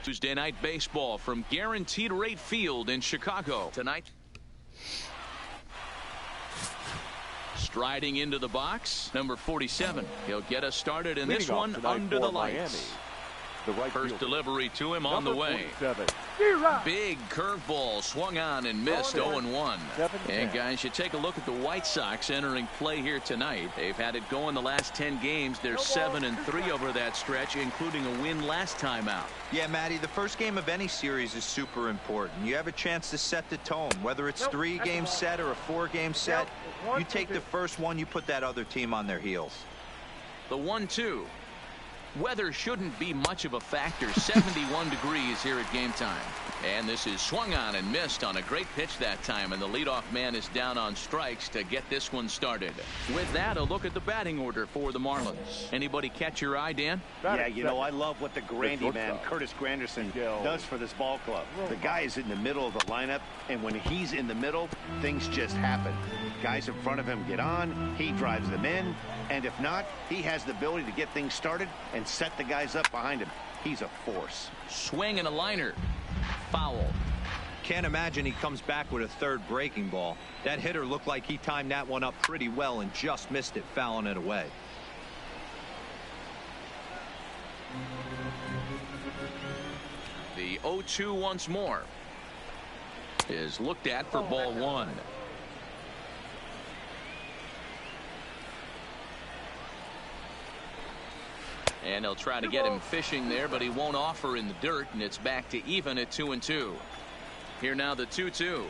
Tuesday night baseball from Guaranteed Rate Field in Chicago tonight. Striding into the box, number 47. He'll get us started in this one under the lights. First delivery to him on the way. Big curveball swung on and missed. 0-1. And guys, you take a look at the White Sox entering play here tonight. They've had it going the last 10 games. They're 7-3 over that stretch, including a win last time out. Yeah, Matty, the first game of any series is super important. You have a chance to set the tone, whether it's 3-game set or a 4-game set. You take the first one, you put that other team on their heels. The 1-2. Weather shouldn't be much of a factor. 71 degrees here at game time. And this is swung on and missed on a great pitch that time. And the leadoff man is down on strikes to get this one started. With that, a look at the batting order for the Marlins. Anybody catch your eye, Dan? Yeah, you know, I love what the Grandy man, Curtis Granderson, does for this ball club. The guy is in the middle of the lineup, and when he's in the middle, things just happen. Guys in front of him get on, he drives them in, and if not, he has the ability to get things started and set the guys up behind him. He's a force. Swing and a liner. Foul. Can't imagine he comes back with a third breaking ball. That hitter looked like he timed that one up pretty well and just missed it, fouling it away. The 0-2 once more is looked at for ball one. And they'll try to get him fishing there, but he won't offer in the dirt, and it's back to even at 2-2. Here now the 2-2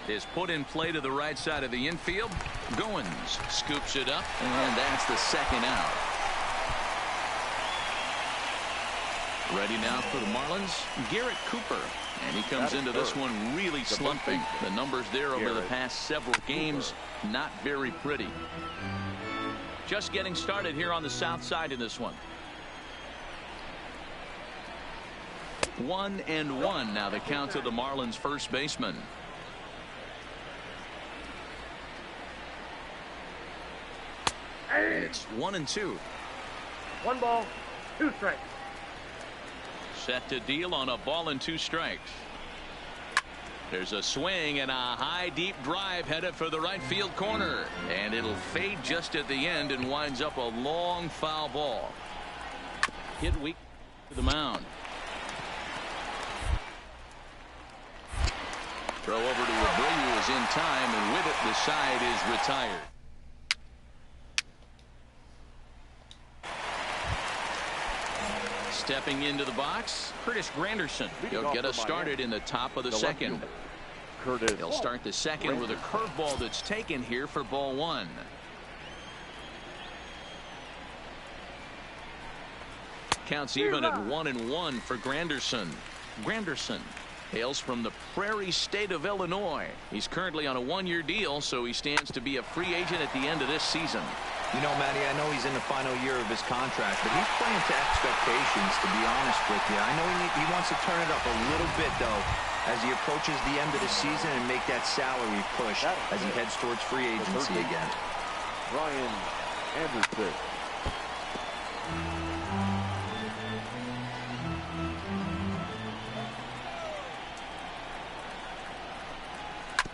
is put in play to the right side of the infield. Goins scoops it up, and that's the second out. Ready now for the Marlins, Garrett Cooper. And he comes into this one really slumping. The numbers there over the past several games, not very pretty. Just getting started here on the south side in this one. 1-1 now the count to the Marlins first baseman. It's 1-2. 1 ball, 2 strikes. Set to deal on a ball and 2 strikes. There's a swing and a high deep drive headed for the right field corner, and it'll fade just at the end and winds up a long foul ball. Hit weak to the mound. Throw over to Abreu is in time, and with it the side is retired. Stepping into the box, Curtis Granderson. He'll get us started in the top of the second. He'll start the second with a curveball that's taken here for ball one. Counts even at 1-1 for Granderson. Granderson hails from the Prairie State of Illinois. He's currently on a 1-year deal, so he stands to be a free agent at the end of this season. You know, Matty, I know he's in the final year of his contract, but he's playing to expectations, to be honest with you. I know he wants to turn it up a little bit, though, as he approaches the end of the season and make that salary push as he heads towards free agency again. Ryan Anderson.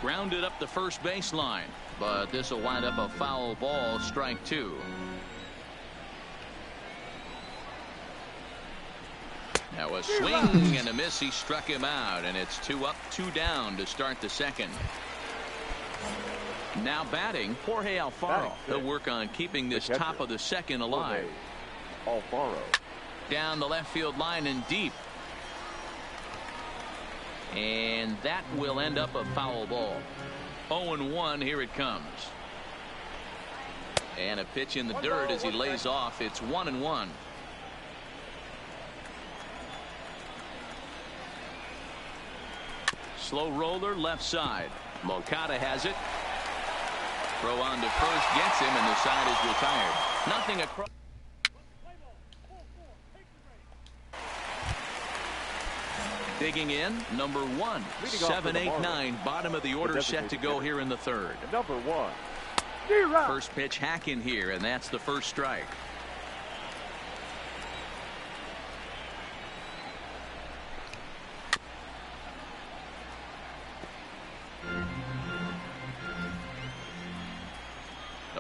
Grounded up the first baseline, but this will wind up a foul ball, strike 2. Now a swing and a miss. He struck him out, and it's 2 up, 2 down to start the second. Now batting, Jorge Alfaro. He'll work on keeping this top of the second alive. Alfaro. Down the left field line and deep. And that will end up a foul ball. 0-1, here it comes. And a pitch in the dirt as he lays off. It's 1-1. Slow roller left side. Moncada has it. Throw on to first, gets him, and the side is retired. Nothing across. Digging in, number 1. 7, 8, 9, bottom of the order set to go here in the third. Number 1. First pitch hack in here, and that's the first strike.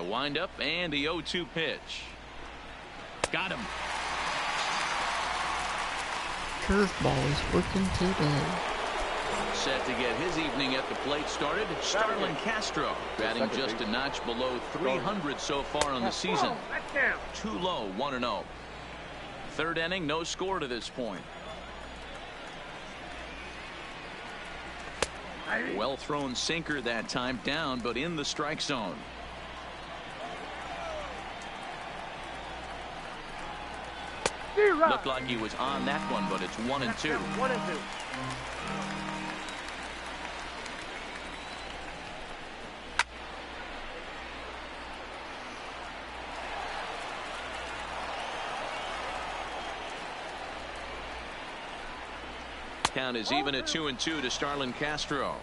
windup and the 0-2 pitch. Got him. Curveball is working today. Set to get his evening at the plate started. Starlin Castro batting just a notch below 300 so far on the season. Too low, 1-0. Third inning, no score to this point. Well thrown sinker that time, down but in the strike zone. Looked like he was on that one, but it's 1-2. 1-2. Count is even at 2-2 to Starlin Castro.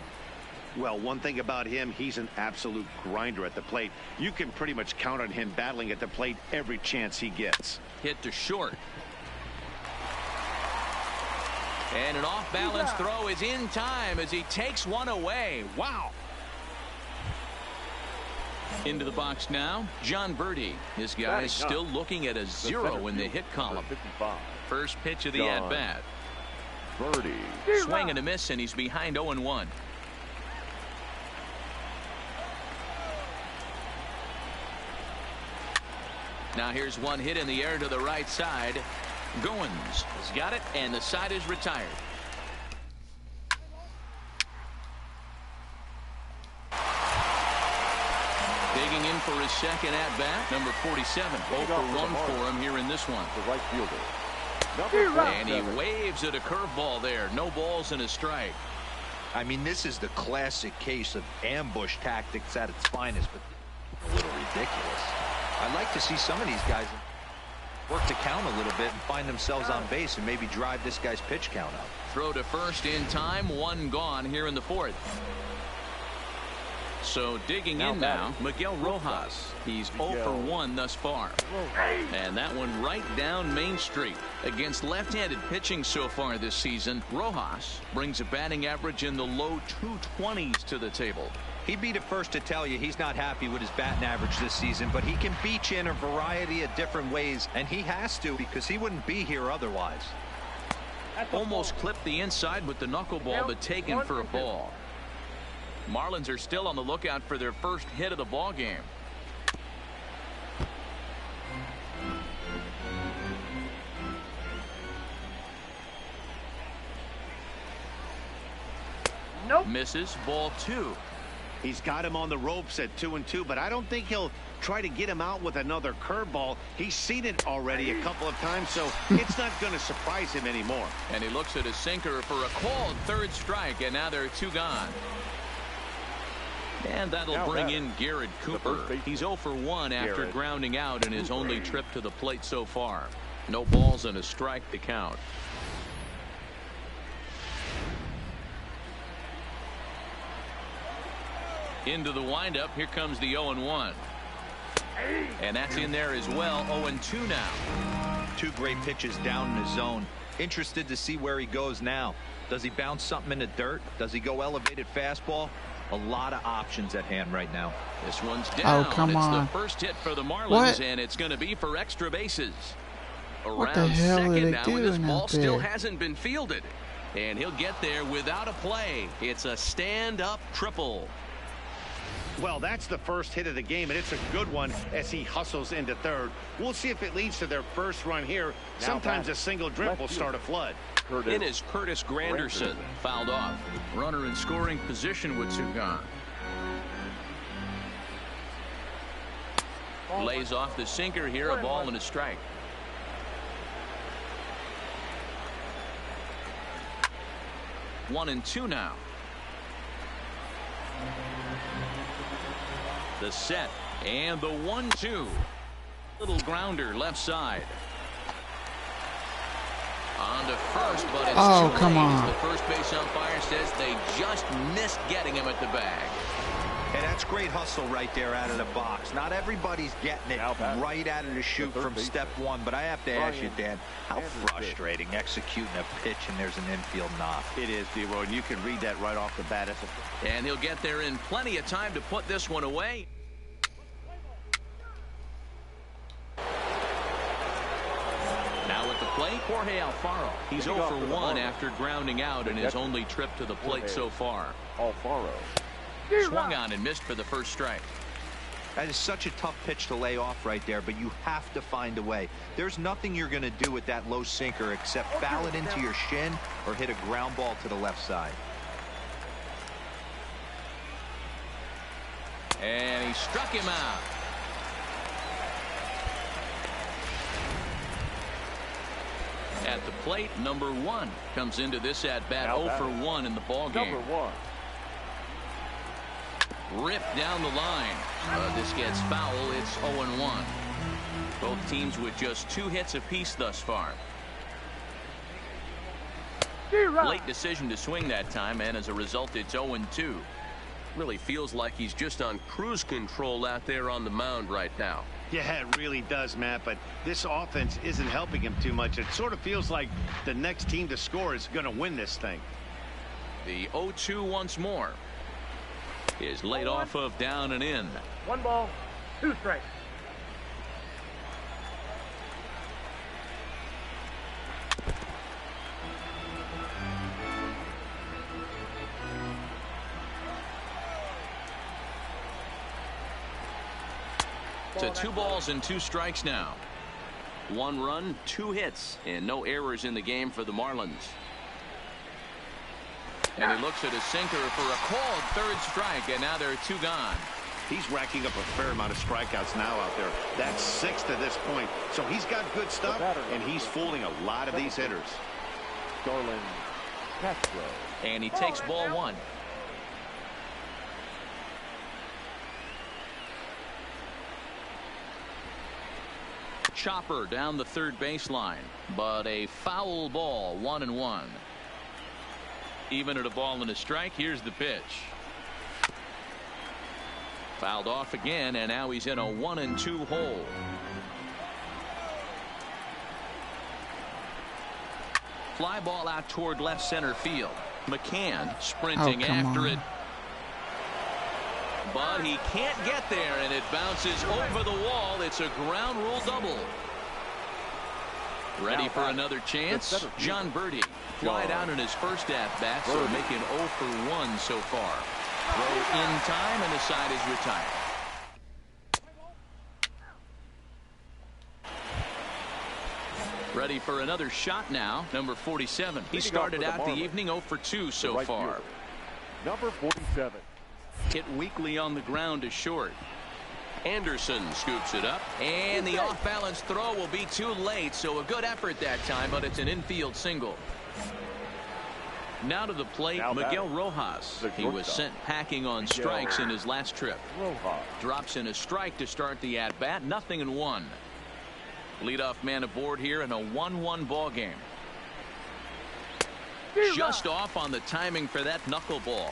Well, one thing about him, he's an absolute grinder at the plate. You can pretty much count on him battling at the plate every chance he gets. Hit to short. And an off-balance throw is in time as he takes one away. Wow. Into the box now, John Birdie. This guy is still looking at a 0 in the hit column. First pitch of the at-bat. Birdie. Swing and a miss, and he's behind 0-1. Now here's one hit in the air to the right side. Goins has got it, and the side is retired. Digging in for his second at-bat, number 47. 0 for 1 for him here in this one. The right fielder. And he waves at a curveball there. No balls and a strike. I mean, this is the classic case of ambush tactics at its finest, but a little ridiculous. I'd like to see some of these guys work to count a little bit and find themselves on base and maybe drive this guy's pitch count up. Throw to first in time, one gone here in the fourth. So digging in now, Miguel Rojas. He's 0 for 1 thus far. And that one right down Main Street. Against left-handed pitching so far this season, Rojas brings a batting average in the low 220s to the table. He'd be the first to tell you he's not happy with his batting average this season, but he can beat you in a variety of different ways, and he has to because he wouldn't be here otherwise. Almost clipped the inside with the knuckleball, but taken for a ball. Marlins are still on the lookout for their first hit of the ball game. Nope. Misses, ball 2. He's got him on the ropes at 2-2, but I don't think he'll try to get him out with another curveball. He's seen it already a couple of times, so it's not going to surprise him anymore. And he looks at his sinker for a called third strike, and now there are 2 gone. And that'll bring in Garrett Cooper. He's 0 for 1 after grounding out in his only trip to the plate so far. No balls and a strike to count. Into the windup. Here comes the 0-1. And that's in there as well. 0-2 now. 2 great pitches down in the zone. Interested to see where he goes now. Does he bounce something in the dirt? Does he go elevated fastball? A lot of options at hand right now. This one's down. Oh, come on. It's the first hit for the Marlins, what? And it's going to be for extra bases. What the Around hell second are they now, and this doing ball out still there? hasn't been fielded. And he'll get there without a play. It's a stand-up triple. Well, that's the first hit of the game, and it's a good one as he hustles into third. We'll see if it leads to their first run here. Sometimes a single drip will start a flood. It is Curtis Granderson fouled off. Runner in scoring position with 2 gone. Lays off the sinker here, a ball and a strike. One and 2 now. The set and the 1-2. Little grounder left side. On to first, but it's Oh, too come late. on. The first base umpire says they just missed getting him at the bag. And that's great hustle right there out of the box. Not everybody's getting it right out of the chute from step one, but I have to ask you, Dan, how frustrating executing a pitch and there's an infield knock. It is, D-Roy, and you can read that right off the bat. And he'll get there in plenty of time to put this one away. plate, Jorge Alfaro. He's 0 for 1 after grounding out in his only trip to the plate so far. Alfaro. Swung on and missed for the first strike. That is such a tough pitch to lay off right there, but you have to find a way. There's nothing you're going to do with that low sinker except foul it into your shin or hit a ground ball to the left side. And he struck him out. At the plate, number 1 comes into this at bat 0 for 1 in the ball game. Number 1. Ripped down the line. This gets foul. It's 0-1. Both teams with just 2 hits apiece thus far. Late decision to swing that time, and as a result, it's 0-2. Really feels like he's just on cruise control out there on the mound right now. Yeah, it really does, Matt, but this offense isn't helping him too much. It sort of feels like the next team to score is going to win this thing. The 0-2 once more is laid off of down and in. 1 ball, 2 strikes. To 2 balls and 2 strikes now. 1 run, 2 hits, and no errors in the game for the Marlins. And he looks at his sinker for a called 3rd strike, and now there are 2 gone. He's racking up a fair amount of strikeouts now out there. That's 6 to this point. So he's got good stuff, and he's fooling a lot of these hitters. Starlin Castro. And he takes ball 1. Chopper down the 3rd baseline, but a foul ball, 1-1. Even at a ball and a strike, here's the pitch. Fouled off again, and now he's in a 1-2 hole. Fly ball out toward left center field. McCann sprinting after it. But he can't get there, and it bounces over the wall. It's a ground rule double. Ready for another chance? John Birdie flied out in his first at-bat, so making 0 for 1 so far. Throw in time, and the side is retired. Ready for another shot now, number 47. He started out the evening 0 for 2 so far. Number 47. Hit weakly on the ground to short. Anderson scoops it up, and the off-balance throw will be too late, so a good effort that time, but it's an infield single. Now to the plate, Miguel Rojas. He was sent packing on strikes in his last trip. Drops in a strike to start the at-bat, 0-1. Leadoff man aboard here in a 1-1 ball game. Just off on the timing for that knuckleball.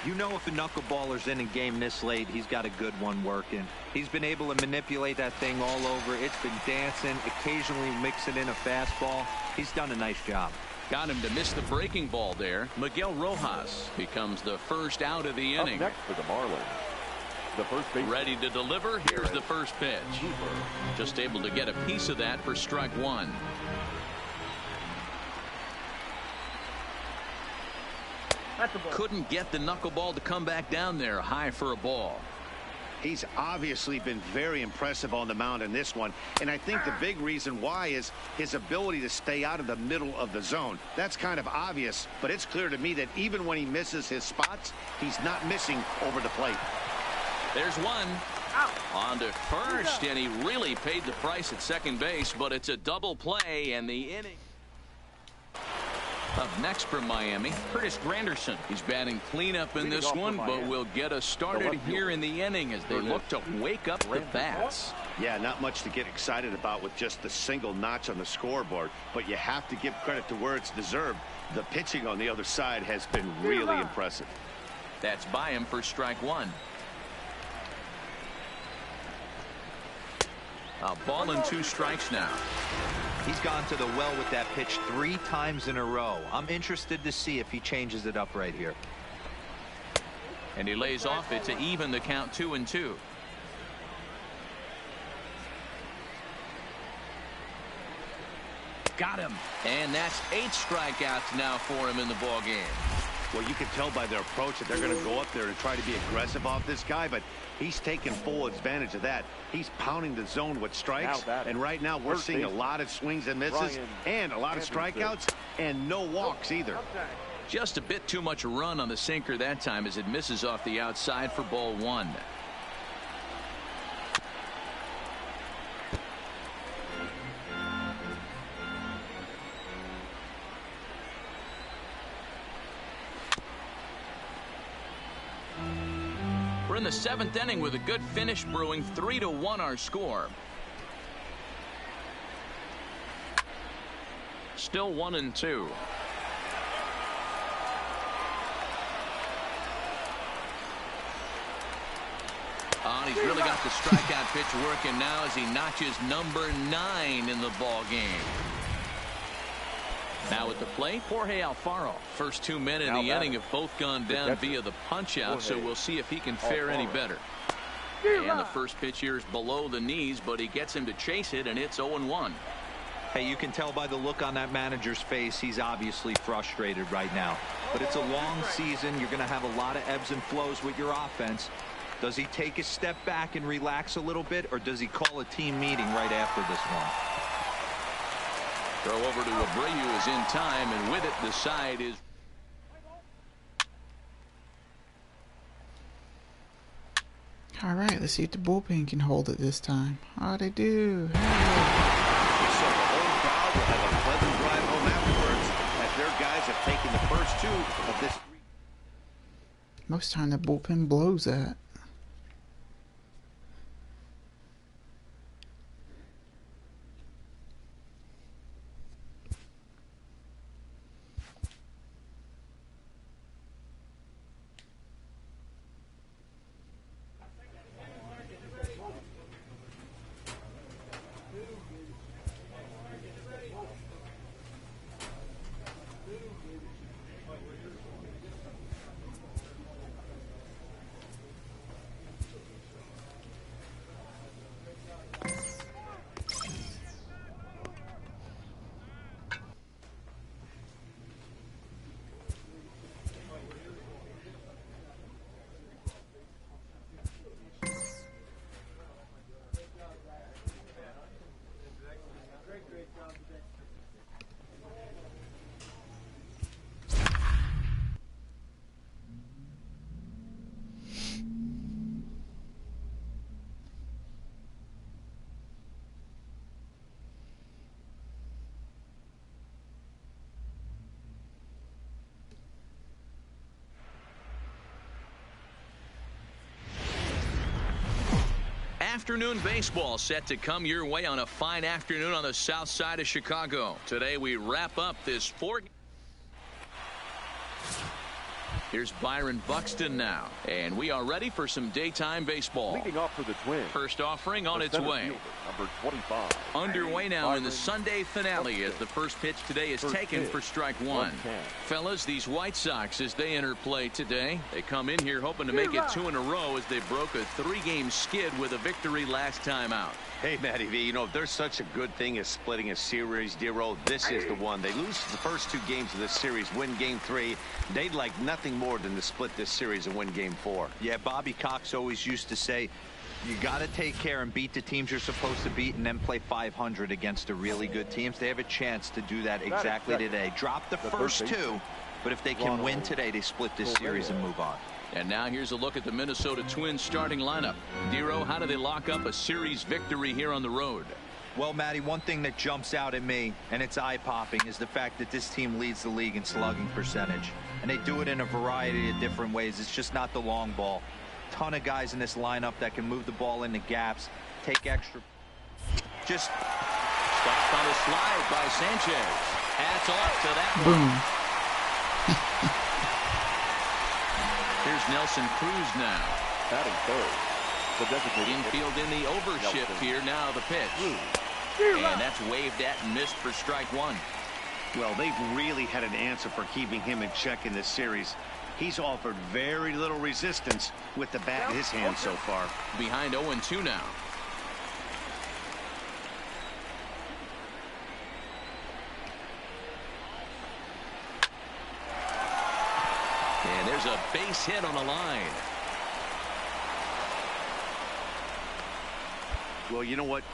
You know, if a knuckleballer's in a game this late, he's got a good one working. He's been able to manipulate that thing all over. It's been dancing, occasionally mixing in a fastball. He's done a nice job. Got him to miss the breaking ball there. Miguel Rojas becomes the first out of the inning. Up next for the Marlins, the first base. Ready to deliver. Here's the first pitch. Just able to get a piece of that for strike 1. Couldn't get the knuckleball to come back down there high for a ball. He's obviously been very impressive on the mound in this one, and I think the big reason why is his ability to stay out of the middle of the zone. That's kind of obvious, but it's clear to me that even when he misses his spots, he's not missing over the plate. There's one. On to first, and he really paid the price at second base, but it's a double play, and the inning. Up next for Miami, Curtis Granderson. He's batting cleanup in this one, but will get us started here in the inning as they look to wake up the bats. Yeah, not much to get excited about with just the single notch on the scoreboard, but you have to give credit to where it's deserved. The pitching on the other side has been really impressive. That's by him for strike 1. A ball and 2 strikes now. He's gone to the well with that pitch 3 times in a row. I'm interested to see if he changes it up right here. And he lays off it to even the count 2-2. Got him. And that's 8 strikeouts now for him in the ball game. Well, you can tell by their approach that they're going to go up there and try to be aggressive off this guy, but he's taking full advantage of that. He's pounding the zone with strikes, and right now we're seeing a lot of swings and misses and a lot of strikeouts and no walks either. Just a bit too much run on the sinker that time as it misses off the outside for ball 1. We're in the 7th inning with a good finish brewing. 3-1 our score. Still 1-2. He's really got the strikeout pitch working now as he notches number 9 in the ball game. Now at the plate, Jorge Alfaro. First 2 men in the inning have both gone down via the punch-out, so we'll see if he can fare any better. And the first pitch here is below the knees, but he gets him to chase it, and it's 0-1. Hey, you can tell by the look on that manager's face, he's obviously frustrated right now. But it's a long season. You're going to have a lot of ebbs and flows with your offense. Does he take a step back and relax a little bit, or does he call a team meeting right after this one? Throw over to Abreu is in time, and with it, the side is. All right, let's see if the bullpen can hold it this time. Oh, they do. So the whole crowd will have a pleasant drive home afterwards as their guys have taken the first 2 of this. Most time the bullpen blows that. Afternoon baseball set to come your way on a fine afternoon on the south side of Chicago. Today we wrap up this 4. Here's Byron Buxton now, and we are ready for some daytime baseball. Leading off for the Twins. First offering on its way. Fielder, number 25. Underway now in the Sunday finale as the first pitch today is taken for strike 1. Fellas, these White Sox, as they enter play today, they come in here hoping to make it 2 in a row as they broke a 3-game skid with a victory last time out. Hey, Matty V, you know, if there's such a good thing as splitting a series, Dero, this is the one. They lose the first 2 games of this series, win game 3. They'd like nothing more than to split this series and win game 4. Yeah, Bobby Cox always used to say, you got to take care and beat the teams you're supposed to beat and then play 500 against the really good teams. They have a chance to do that exactly today. Drop the first 2, but if they can win today, they split this series and move on. And now here's a look at the Minnesota Twins starting lineup. Dero, how do they lock up a series victory here on the road? Well, Matty, one thing that jumps out at me, and it's eye-popping, is the fact that this team leads the league in slugging percentage. And they do it in a variety of different ways. It's just not the long ball. Ton of guys in this lineup that can move the ball into gaps, take extra. Just stopped on a slide by Sanchez. Hats off to that Boom. Here's Nelson Cruz now. Batting third. The infield in the overshift here. Now the pitch. And that's waved at and missed for strike 1. Well, they've really had an answer for keeping him in check in this series. He's offered very little resistance with the bat in his hand so far. Behind 0-2 now. And there's a base hit on the line. Well, you know what?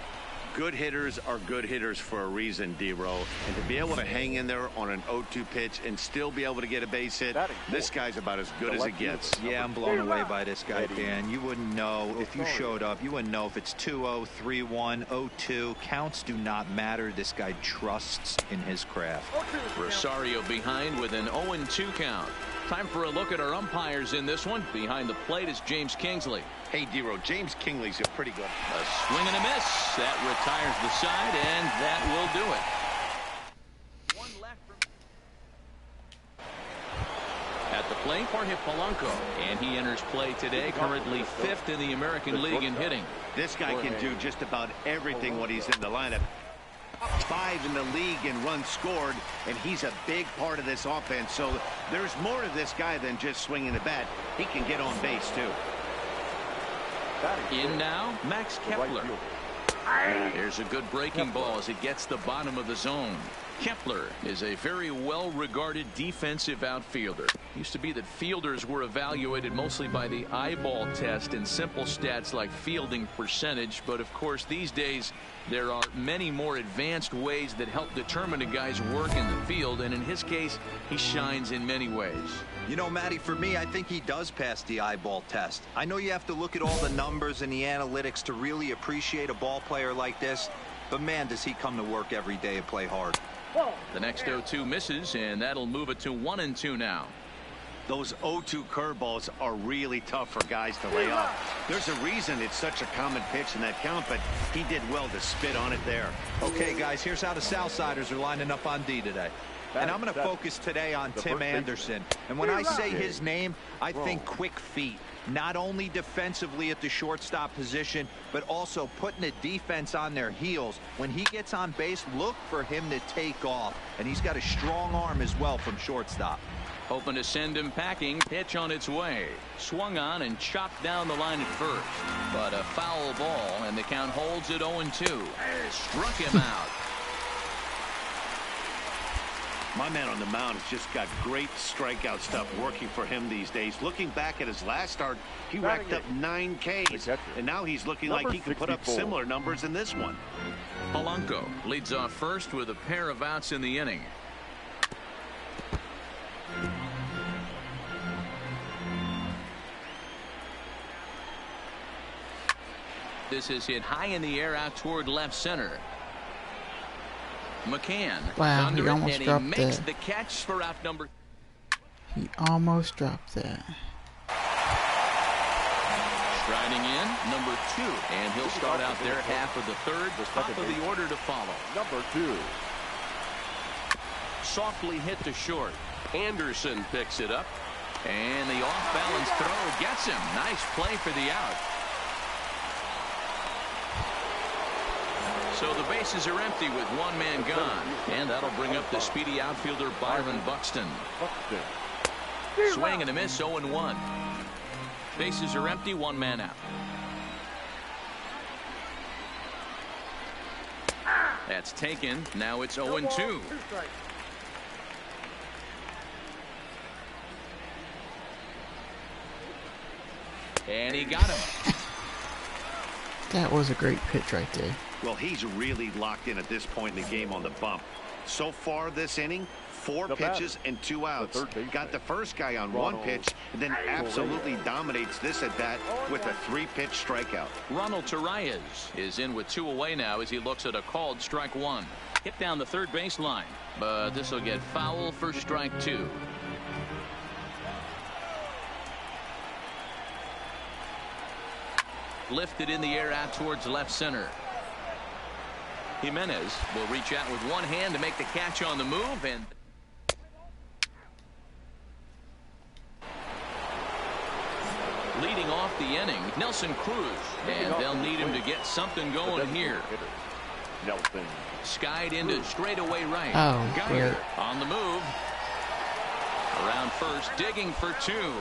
Good hitters are good hitters for a reason, D-Row. And to be able to hang in there on an 0-2 pitch and still be able to get a base hit, this guy's about as good as it gets. Yeah, I'm blown away by this guy, Dan. You wouldn't know if you showed up. You wouldn't know if it's 2-0, 3-1, 0-2. Counts do not matter. This guy trusts in his craft. Rosario behind with an 0-2 count. Time for a look at our umpires in this one. Behind the plate is James Kingsley. Hey, D-Row, James Kingsley's pretty good. A swing and a miss. That retires the side, and that will do it. One left at the plate, Jorge Polanco. And he enters play today, currently 5th in the American League in hitting. This guy can do just about everything when he's in the lineup. 5 in the league in runs scored, and he's a big part of this offense. So there's more to this guy than just swinging the bat. He can get on base, too. In now, Max Kepler. There's a good breaking ball as it gets the bottom of the zone. Kepler is a very well-regarded defensive outfielder. Used to be that fielders were evaluated mostly by the eyeball test and simple stats like fielding percentage, but of course these days there are many more advanced ways that help determine a guy's work in the field, and in his case he shines in many ways. You know, Matty, for me, I think he does pass the eyeball test. I know you have to look at all the numbers and the analytics to really appreciate a ball player like this, but man, does he come to work every day and play hard. The next 0-2 misses, and that'll move it to 1-2 now. Those 0-2 curveballs are really tough for guys to lay off. There's a reason it's such a common pitch in that count, but he did well to spit on it there. Okay, guys, here's how the Southsiders are lining up on D today. And I'm going to focus today on Tim Anderson. And when I say his name, I think quick feet. Not only defensively at the shortstop position, but also putting the defense on their heels. When he gets on base, look for him to take off. And he's got a strong arm as well from shortstop. Hoping to send him packing. Pitch on its way. Swung on and chopped down the line at first. But a foul ball, and the count holds at 0-2. Struck him out. My man on the mound has just got great strikeout stuff working for him these days. Looking back at his last start, he racked up 9 Ks, and now he's looking like he can put up similar numbers in this one. Polanco leads off first with a pair of outs in the inning. This is hit high in the air out toward left center. McCann. Wow, he almost dropped that. Makes the catch for out number. He almost dropped that. Striding in, number 2. And he'll start out there half of the third. Top of the order to follow. Number 2. Softly hit to short. Anderson picks it up. And the off-balance throw gets him. Nice play for the out. So the bases are empty with one man gone. And that'll bring up the speedy outfielder Byron Buxton. Swing and a miss, 0-1. Bases are empty, one man out. That's taken. Now it's 0-2. And he got him. That was a great pitch right there. Well, he's really locked in at this point in the game on the bump. So far this inning, 4 pitches and 2 outs. Got the first guy on 1 pitch, and then absolutely dominates this at bat with a 3-pitch strikeout. Ronald Torreyes is in with 2 away now as he looks at a called strike 1. Hit down the third baseline, but this will get foul for strike 2. Lifted in the air out towards left center. Jimenez will reach out with one hand to make the catch on the move, and leading off the inning, Nelson Cruz, and they'll need him to get something going here. Skied into straightaway right. Oh, Geiger on the move. Around first, digging for two.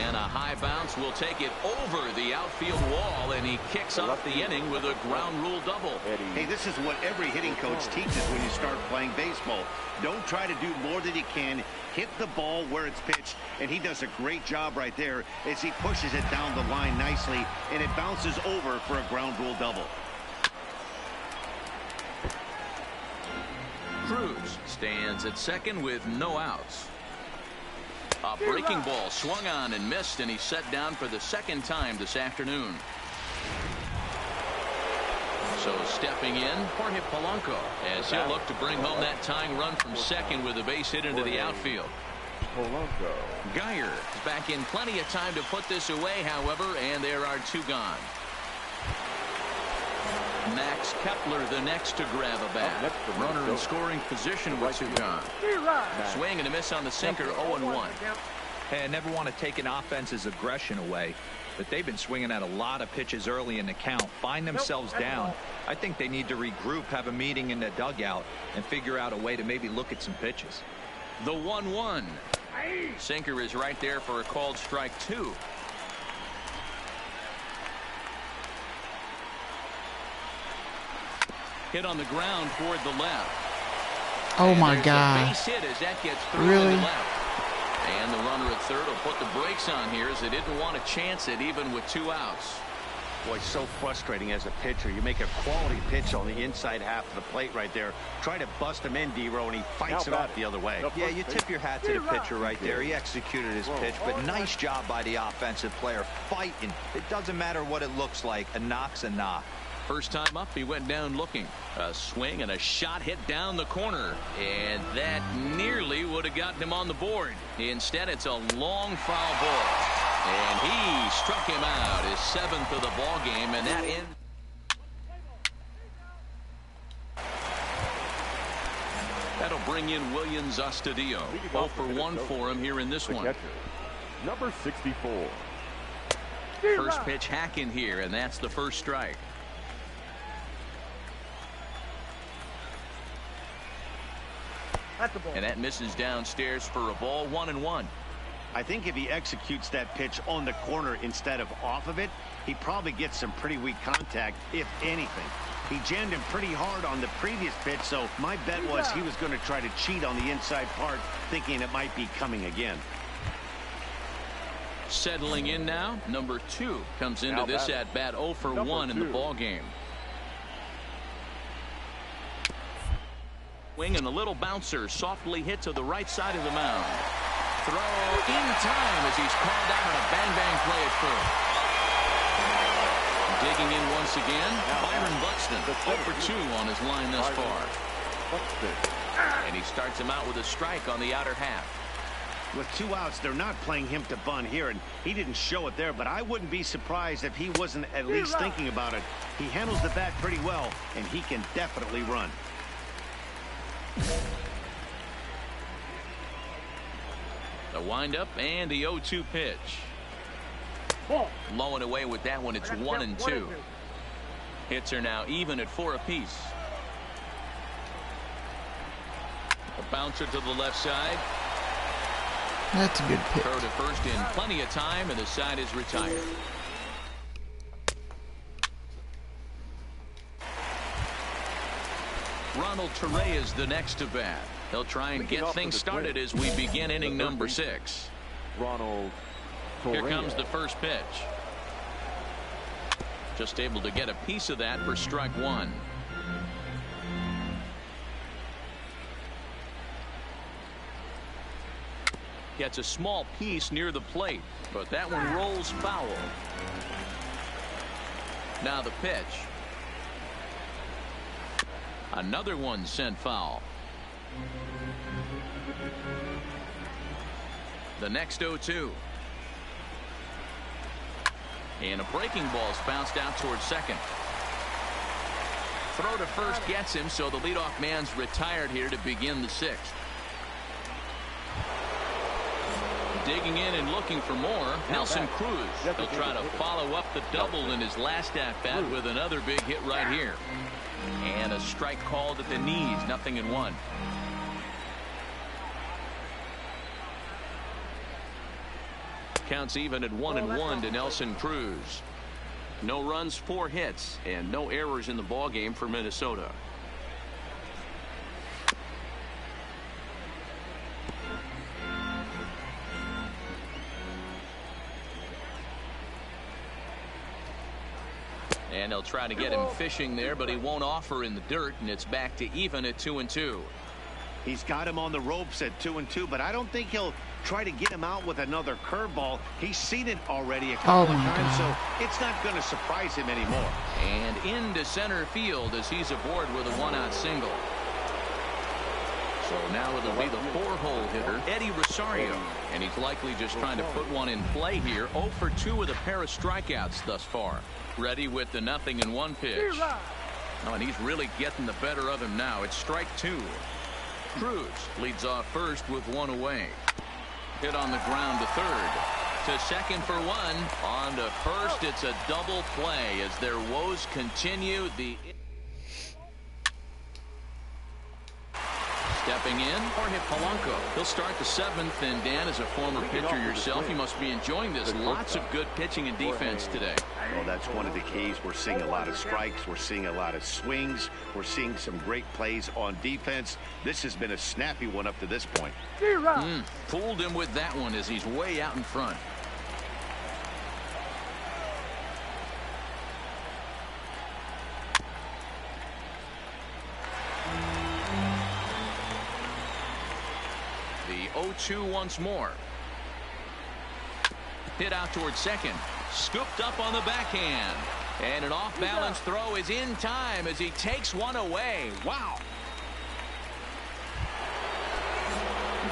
And a high bounce will take it over the outfield wall, and he kicks off the inning with a ground rule double. Hey, this is what every hitting coach teaches when you start playing baseball. Don't try to do more than you can. Hit the ball where it's pitched, and he does a great job right there as he pushes it down the line nicely, and it bounces over for a ground rule double. Cruz stands at second with no outs. A breaking ball swung on and missed, and he's set down for the second time this afternoon. So stepping in, Jorge Polanco, as he'll look to bring home that tying run from second with a base hit into the outfield. Geyer is back in plenty of time to put this away, however, and there are two gone. Max Kepler the next to grab a bat. Runner in scoring position with two gone. Swing and a miss on the sinker, 0-1. Hey, I never want to take an offense's aggression away, but they've been swinging at a lot of pitches early in the count, find themselves down. I think they need to regroup, have a meeting in the dugout, and figure out a way to maybe look at some pitches. The 1-1. Sinker is right there for a called strike two. Hit on the ground toward the left. Oh my God. Base hit as that gets through really? to the left. And the runner at third will put the brakes on here as they didn't want to chance it even with two outs. Boy, so frustrating as a pitcher. You make a quality pitch on the inside half of the plate right there. Try to bust him in, D-Row, and he fights it off the other way. Yeah, you tip your hat to the pitcher right there. He executed his pitch, but nice job by the offensive player fighting. It doesn't matter what it looks like. A knock's a knock. First time up, he went down looking. A swing and a shot hit down the corner. And that nearly would have gotten him on the board. Instead, it's a long foul ball. And he struck him out, his seventh of the ball game, and that ends. That'll bring in Williams Astudillo. 0 for 1 for him here in this one. Catcher, number 64. First pitch hack in here, and that's the first strike. And that misses downstairs for a ball, 1-1. I think if he executes that pitch on the corner instead of off of it, he probably gets some pretty weak contact, if anything. He jammed him pretty hard on the previous pitch, so my bet was he was going to try to cheat on the inside part, thinking it might be coming again. Settling in now, number 2 comes into this at bat, 0 for 1 in the ball game. Wing and a little bouncer softly hit to the right side of the mound. Throw in time as he's called out on a bang-bang play at first. Digging in once again, Byron Buxton, 0 for 2 on his line thus far. And he starts him out with a strike on the outer half. With 2 outs, they're not playing him to bunt here, and he didn't show it there, but I wouldn't be surprised if he wasn't at least thinking about it. He handles the bat pretty well, and he can definitely run. The windup and the 0-2 pitch. Low and away with that one. It's 1-2. Hits are now even at 4 apiece. A bouncer to the left side. That's a good pitch. Throw to first in plenty of time, and the side is retired. Ronald Torre is the next to bat. He'll try and get things started as we begin inning number 6. Ronald Here comes the first pitch. Just able to get a piece of that for strike 1. Gets a small piece near the plate, but that one rolls foul. Now the pitch. Another one sent foul. The next 0-2. And a breaking ball's bounced out towards second. Throw to first gets him, so the leadoff man's retired here to begin the 6th. Digging in and looking for more, Nelson Cruz. He'll try to follow up the double in his last at-bat with another big hit right here. And a strike called at the knees, 0-1. Counts even at 1-1 to Nelson Cruz. No runs, 4 hits, and no errors in the ball game for Minnesota. And they'll try to get him fishing there, but he won't offer in the dirt, and it's back to even at 2-2. He's got him on the ropes at 2-2, but I don't think he'll try to get him out with another curveball. He's seen it already a couple of times, so it's not going to surprise him anymore. And into center field as he's aboard with a 1-out single. So now it'll be the 4-hole hitter, Eddie Rosario. And he's likely just trying to put one in play here. 0 for 2 with a pair of strikeouts thus far. Ready with the 0-1 pitch. Oh, and he's really getting the better of him now. It's strike 2. Cruz leads off first with 1 away. Hit on the ground to third. To second for 1. On to first. It's a double play as their woes continue. Stepping in, Jorge Polanco. He'll start the 7th, and Dan, as a former pitcher yourself, you must be enjoying this. Lots of good pitching and defense today. Well, that's one of the keys. We're seeing a lot of strikes. We're seeing a lot of swings. We're seeing some great plays on defense. This has been a snappy one up to this point. Fooled him with that one as he's way out in front. The 0-2 once more. Hit out towards second. Scooped up on the backhand. And an off-balance throw is in time as he takes one away. Wow.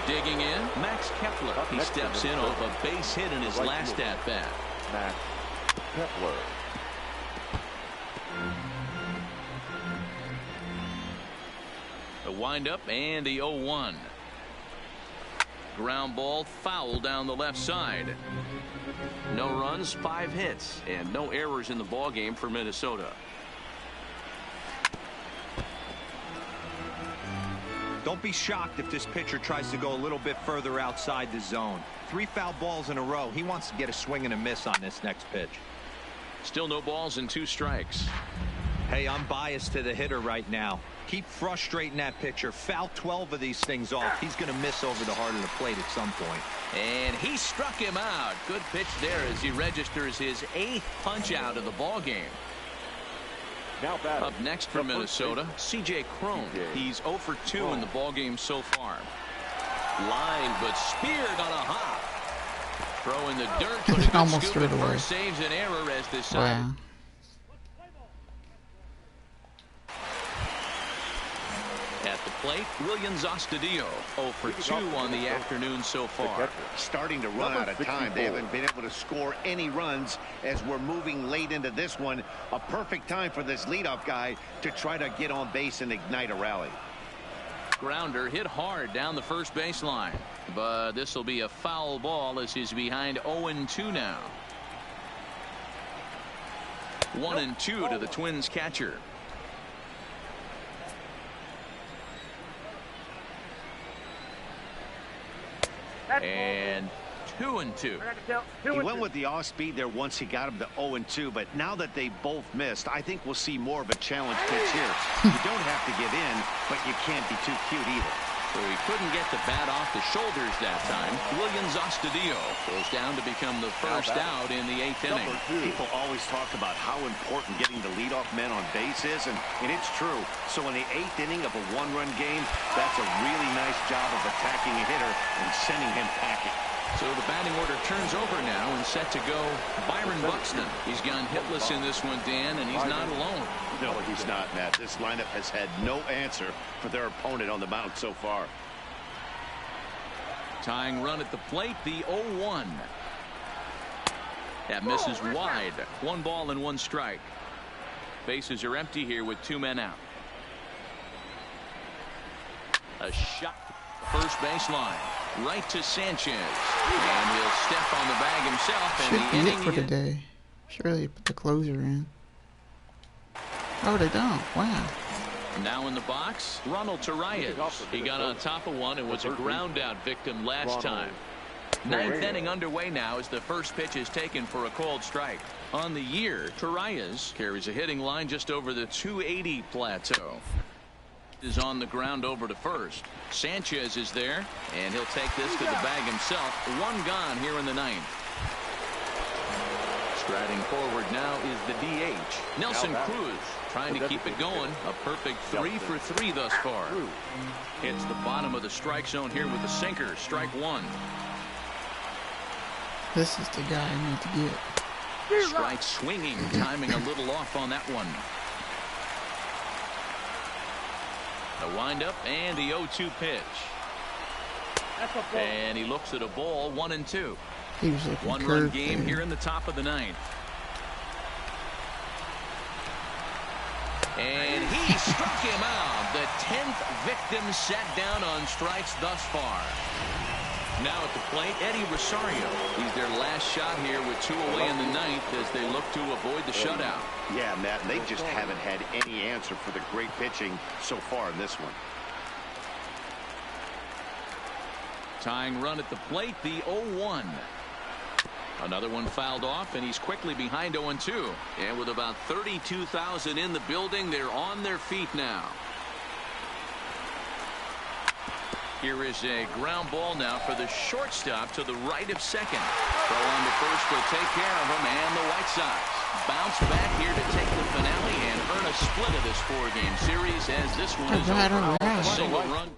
Digging in, Max Kepler. He steps in off a base hit in his last at-bat. Max Kepler. The windup and the 0-1. Ground ball foul down the left side. No runs, 5 hits, and no errors in the ball game for Minnesota. Don't be shocked if this pitcher tries to go a little bit further outside the zone. 3 foul balls in a row. He wants to get a swing and a miss on this next pitch. Still no balls and 2 strikes. Hey, I'm biased to the hitter right now. Keep frustrating that pitcher. Foul 12 of these things off. He's going to miss over the heart of the plate at some point. And he struck him out. Good pitch there as he registers his 8th punch out of the ball game. Now up next for Minnesota, C.J. Cron. He's 0 for 2 in the ball game so far. Line, but speared on a hop. Throw in the dirt, but a good scoop at first saves an error as this side. Wow. At the plate, Williams Astudillo 0 for 2 on the afternoon so far. Starting to run out of time. They haven't been able to score any runs as we're moving late into this one. A perfect time for this leadoff guy to try to get on base and ignite a rally. Grounder hit hard down the first baseline, but this will be a foul ball as he's behind 0-2 now. 1-2 to the Twins catcher. And 2-2. He went with the off speed there once he got him to 0-2, but now that they both missed, I think we'll see more of a challenge pitch here. You don't have to give in, but you can't be too cute either. So he couldn't get the bat off the shoulders that time. Williams Astudillo goes down to become the first out in the 8th inning. People always talk about how important getting the leadoff man on base is, and it's true. So in the 8th inning of a 1-run game, that's a really nice job of attacking a hitter and sending him packing. So the batting order turns over now and set to go Byron Buxton. He's gone hitless in this one, Dan, and he's not alone. No, he's not, Matt. This lineup has had no answer for their opponent on the mound so far. Tying run at the plate, the 0-1. That misses wide. 1 ball and 1 strike. Bases are empty here with 2 men out. A shot first baseline. Right to Sanchez. And he'll step on the bag himself. Should be it for today. Should really put the closer in. Oh, they don't. Wow. Now in the box, Ronald Torreyes. He got on top of one and was a ground out victim last time. Ninth inning underway now as the first pitch is taken for a called strike. On the year, Torreyes carries a hitting line just over the 280 plateau. Is on the ground over to first. Sanchez is there, and he'll take this to the bag himself. One gone here in the ninth. Striding forward now is the DH, Nelson Cruz, trying to keep it going. A perfect 3 for 3 thus far. Hits the bottom of the strike zone here with a sinker. Strike one. This is the guy I need to get. Strike swinging, timing a little off on that one. The windup and the 0-2 pitch. And he looks at a ball, 1-2. He was looking one-run game here in the top of the ninth. And he struck him out. The 10th victim sat down on strikes thus far. Now at the plate, Eddie Rosario. He's their last shot here with 2 away in the ninth as they look to avoid the shutout. Yeah, Matt, they just haven't had any answer for the great pitching so far in this one. Tying run at the plate, the 0-1. Another one fouled off, and he's quickly behind 0-2. And with about 32,000 in the building, they're on their feet now. Here is a ground ball now for the shortstop to the right of second. Throw on to first will take care of him, and the White Sox bounce back here to take the finale and earn a split of this 4-game series as this one is over. A single run.